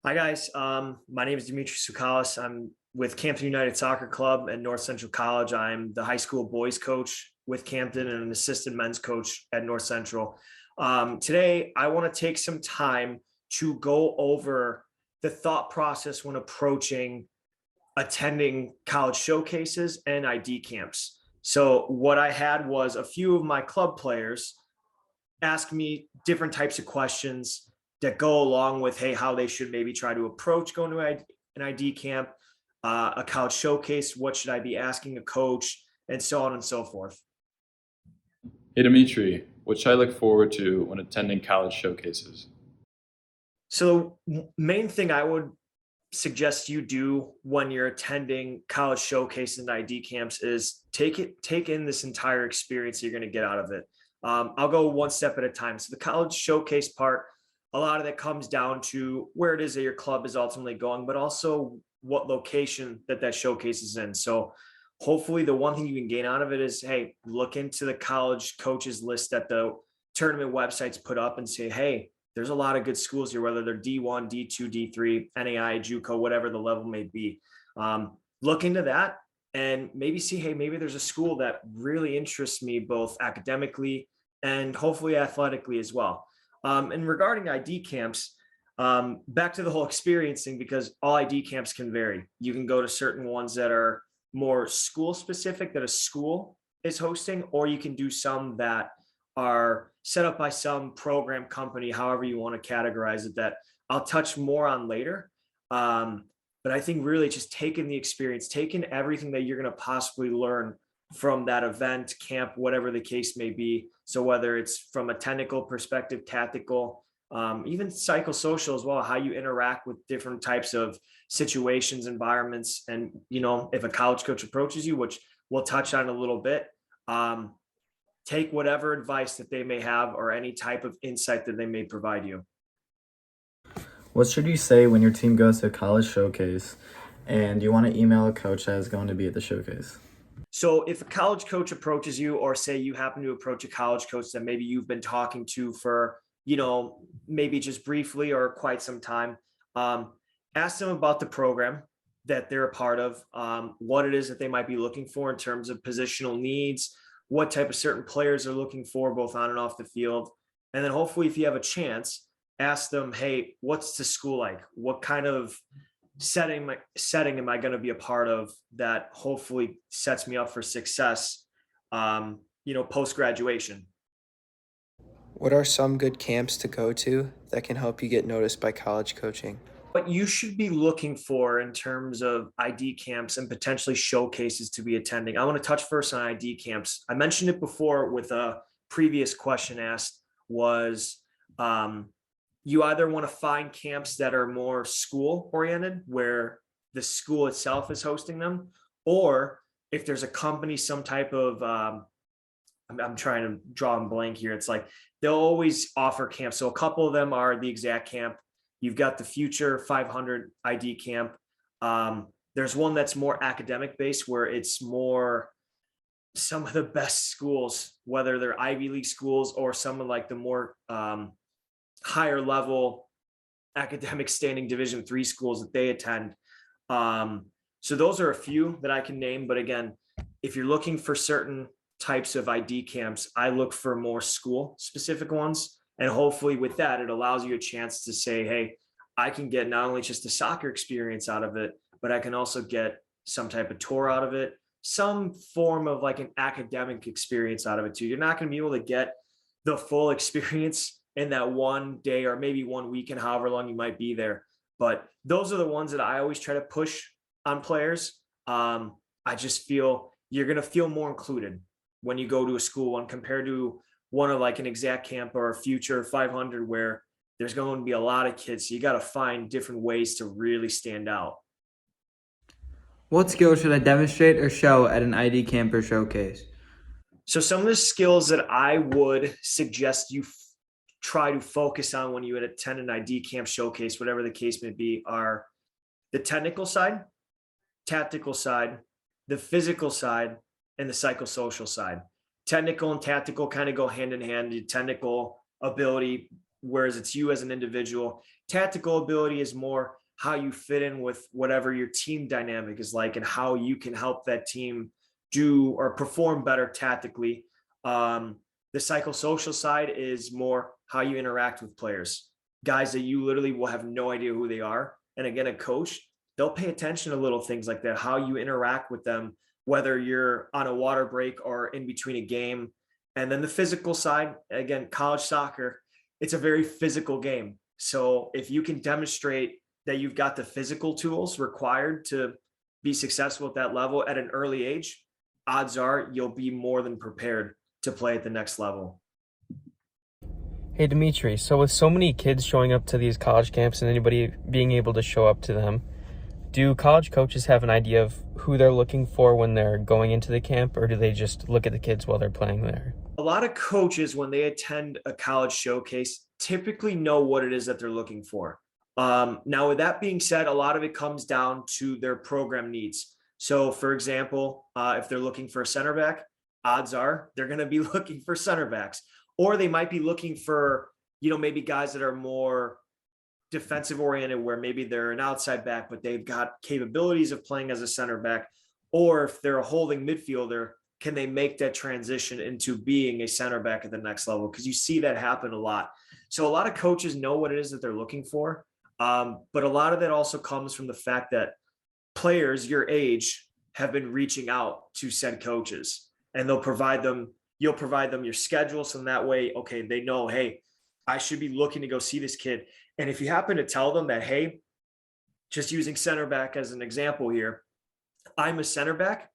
Hi guys, my name is Dimitri Soukalis. I'm with Campton United Soccer Club and North Central College. I'm the high school boys coach with Campton and an assistant men's coach at North Central. Today, I want to take some time to go over the thought process when approaching attending college showcases and ID camps. So, what I had was a few of my club players ask me different types of questions that go along with, hey, how they should maybe try to approach going to an ID camp, a college showcase, what should I be asking a coach, and so on and so forth. Hey Dimitri, what should I look forward to when attending college showcases? So, main thing I would suggest you do when you're attending college showcases and ID camps is take in this entire experience you're going to get out of it. I'll go one step at a time. So the college showcase part, a lot of that comes down to where it is that your club is ultimately going, but also what location that showcase is in. So hopefully the one thing you can gain out of it is, hey, look into the college coaches list that the tournament websites put up and say, hey, there's a lot of good schools here, whether they're D1, D2, D3, NAI, JUCO, whatever the level may be. Look into that and maybe see, hey, maybe there's a school that really interests me both academically and hopefully athletically as well. And regarding ID camps, back to the whole experience thing, because all ID camps can vary. You can go to certain ones that are more school specific that a school is hosting, or you can do some that are set up by some program company, however you want to categorize it, that I'll touch more on later. But I think really just taking the experience, taking everything that you're going to possibly learn from that event, camp, whatever the case may be. So whether it's from a technical perspective, tactical, even psychosocial as well, how you interact with different types of situations, environments, and if a college coach approaches you, which we'll touch on a little bit, take whatever advice that they may have or any type of insight that they may provide you. What should you say when your team goes to a college showcase and you want to email a coach that is going to be at the showcase? So if a college coach approaches you, or say you happen to approach a college coach that maybe you've been talking to for, maybe just briefly or quite some time, ask them about the program that they're a part of, what it is that they might be looking for in terms of positional needs, what type of certain players they're looking for, both on and off the field. And then hopefully, if you have a chance, ask them, hey, what's the school like? What kind of setting am I going to be a part of that hopefully sets me up for success, post graduation? What are some good camps to go to that can help you get noticed by college coaching? What you should be looking for in terms of ID camps and potentially showcases to be attending. I want to touch first on ID camps. I mentioned it before with a previous question asked was, you either want to find camps that are more school oriented, where the school itself is hosting them, or if there's a company, some type of, I'm trying to draw a blank here. It's like they'll always offer camps. So a couple of them are the Exact Camp. You've got the Future 500 ID Camp. There's one that's more academic based, where it's more some of the best schools, whether they're Ivy League schools or some of like the more higher level academic standing Division III schools that they attend. So those are a few that I can name. But again, if you're looking for certain types of ID camps, I look for more school specific ones. And hopefully with that, it allows you a chance to say, hey, I can get not only just the soccer experience out of it, but I can also get some type of tour out of it, some form of like an academic experience out of it too. You're not going to be able to get the full experience in that one day or maybe one weekend, however long you might be there. But those are the ones that I always try to push on players. I just feel you're going to feel more included when you go to a school one compared to one of like an Exact Camp or a Future 500, where there's going to be a lot of kids. So you got to find different ways to really stand out. What skills should I demonstrate or show at an ID camp or showcase? So some of the skills that I would suggest you try to focus on when you would attend an ID camp, showcase, whatever the case may be, are the technical side, tactical side, the physical side, and the psychosocial side. Technical and tactical kind of go hand in hand. The technical ability, whereas it's you as an individual. Tactical ability is more how you fit in with whatever your team dynamic is like and how you can help that team do or perform better tactically. The psychosocial side is more how you interact with players, guys that you literally will have no idea who they are. And again, a coach, they'll pay attention to little things like that, how you interact with them, whether you're on a water break or in between a game. And then the physical side, again, college soccer, it's a very physical game. So if you can demonstrate that you've got the physical tools required to be successful at that level at an early age, odds are you'll be more than prepared to play at the next level. Hey Dimitri, so with so many kids showing up to these college camps and anybody being able to show up to them, do college coaches have an idea of who they're looking for when they're going into the camp, or do they just look at the kids while they're playing there? A lot of coaches, when they attend a college showcase, typically know what it is that they're looking for. Now, with that being said, a lot of it comes down to their program needs. So, for example, if they're looking for a center back, odds are they're going to be looking for center backs, or they might be looking for, maybe guys that are more defensive oriented, where maybe they're an outside back, but they've got capabilities of playing as a center back. Or if they're a holding midfielder, can they make that transition into being a center back at the next level? Because you see that happen a lot. So a lot of coaches know what it is that they're looking for. But a lot of that also comes from the fact that players your age have been reaching out to said coaches, and you'll provide them your schedule. So in that way, okay, they know, hey, I should be looking to go see this kid. And if you happen to tell them that, hey, just using center back as an example here, I'm a center back,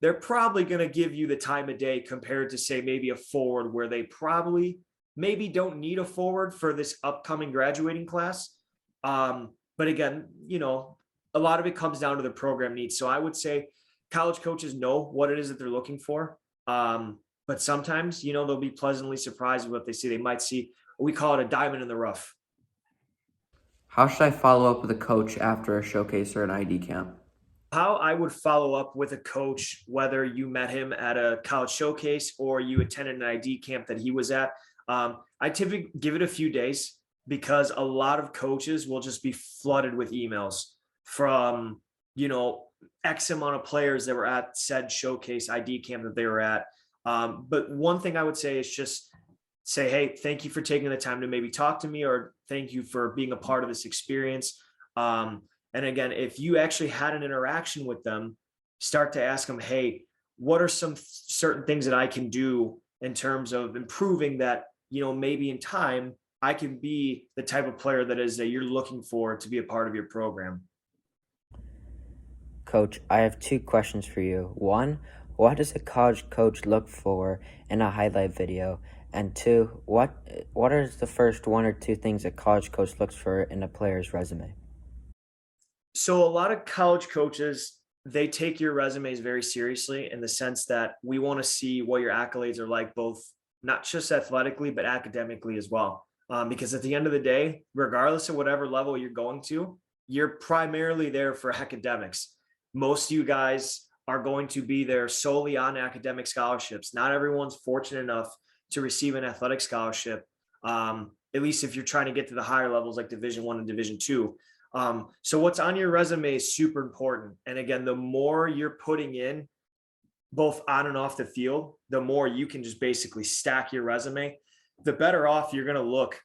they're probably going to give you the time of day compared to, say, maybe a forward, where they probably maybe don't need a forward for this upcoming graduating class. But again, a lot of it comes down to the program needs. So I would say college coaches know what it is that they're looking for. But sometimes, they'll be pleasantly surprised with what they see. They might see, we call it a diamond in the rough. How should I follow up with a coach after a showcase or an ID camp? How I would follow up with a coach, whether you met him at a college showcase or you attended an ID camp that he was at, I typically give it a few days, because a lot of coaches will just be flooded with emails from, X amount of players that were at said showcase ID camp that they were at. But one thing I would say is just say, hey, thank you for taking the time to maybe talk to me, or thank you for being a part of this experience. And again, if you actually had an interaction with them, start to ask them, hey, what are some certain things that I can do in terms of improving that, maybe in time I can be the type of player that you're looking for to be a part of your program. Coach, I have 2 questions for you. 1, what does a college coach look for in a highlight video? And 2, what are the first 1 or 2 things a college coach looks for in a player's resume? So a lot of college coaches, they take your resumes very seriously, in the sense that we want to see what your accolades are like, both not just athletically, but academically as well. Because at the end of the day, regardless of whatever level you're going to, you're primarily there for academics. Most of you guys are going to be there solely on academic scholarships. Not everyone's fortunate enough to receive an athletic scholarship, at least if you're trying to get to the higher levels like Division I and Division II. So what's on your resume is super important. And again, the more you're putting in, both on and off the field, the more you can just basically stack your resume, the better off you're going to look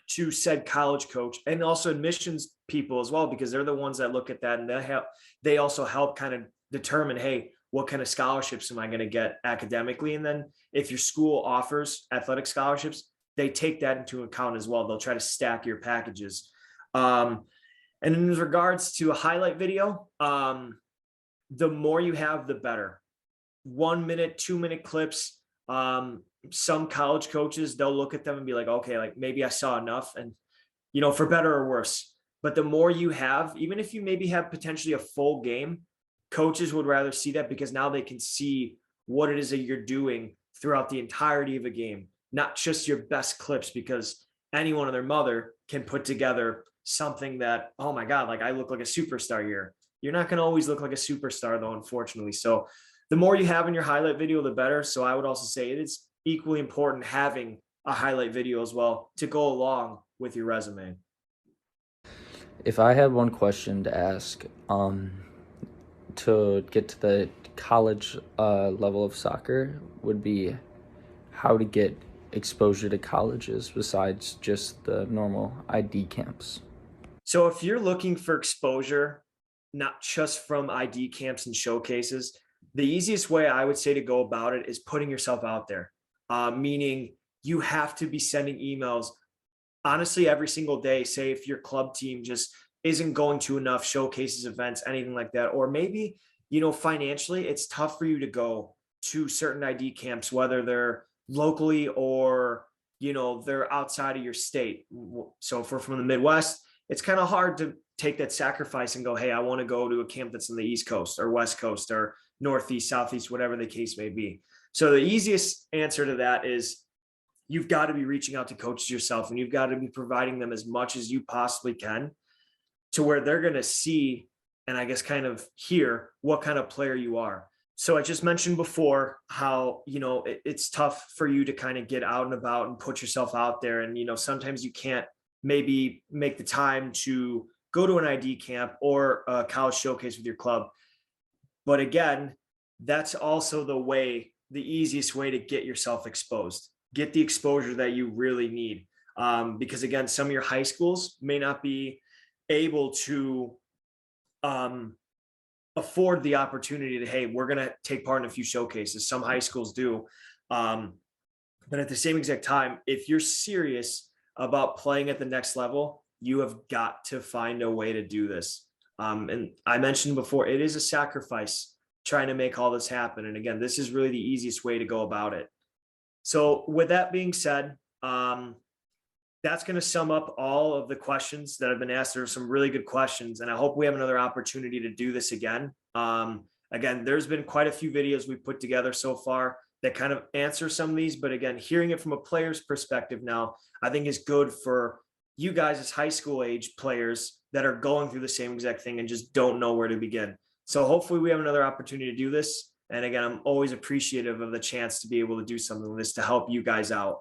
to said college coach, and also admissions people as well, because they're the ones that look at that, and they also help kind of determine, hey, what kind of scholarships am I going to get academically? And then if your school offers athletic scholarships, they take that into account as well. They'll try to stack your packages. And in regards to a highlight video, the more you have, the better. 1 minute, 2 minute clips. Some college coaches, they'll look at them and be like, okay, like maybe I saw enough, and for better or worse. But the more you have, even if you maybe have potentially a full game, coaches would rather see that, because now they can see what it is that you're doing throughout the entirety of a game, not just your best clips, because anyone and their mother can put together something that, oh my God, like I look like a superstar here. You're not going to always look like a superstar though, unfortunately. So the more you have in your highlight video, the better. So I would also say it is equally important having a highlight video as well to go along with your resume. If I had one question to ask, to get to the college level of soccer, would be how to get exposure to colleges besides just the normal ID camps. So if you're looking for exposure, not just from ID camps and showcases, the easiest way I would say to go about it is putting yourself out there, meaning you have to be sending emails honestly every single day. Say if your club team just isn't going to enough showcases, events, anything like that, or maybe, financially it's tough for you to go to certain ID camps, whether they're locally or, they're outside of your state. So if we're from the Midwest, it's kind of hard to take that sacrifice and go, hey, I want to go to a camp that's in the East Coast or West Coast or Northeast, Southeast, whatever the case may be. So the easiest answer to that is you've got to be reaching out to coaches yourself, and you've got to be providing them as much as you possibly can to where they're going to see and I guess kind of hear what kind of player you are. So I just mentioned before how, it's tough for you to kind of get out and about and put yourself out there. And, sometimes you can't maybe make the time to go to an ID camp or a college showcase with your club. But again, that's also the easiest way to get yourself exposed, get the exposure that you really need. Because again, some of your high schools may not be able to afford the opportunity to, hey, we're going to take part in a few showcases. Some high schools do. But at the same exact time, if you're serious about playing at the next level, you have got to find a way to do this. And I mentioned before, it is a sacrifice trying to make all this happen. And again, this is really the easiest way to go about it. So with that being said, that's going to sum up all of the questions that have been asked. There are some really good questions, and I hope we have another opportunity to do this again. Again, there's been quite a few videos we've put together so far that kind of answer some of these, but again, hearing it from a player's perspective now, I think is good for you guys as high school age players that are going through the same exact thing and just don't know where to begin. So hopefully we have another opportunity to do this. And again, I'm always appreciative of the chance to be able to do something like this to help you guys out.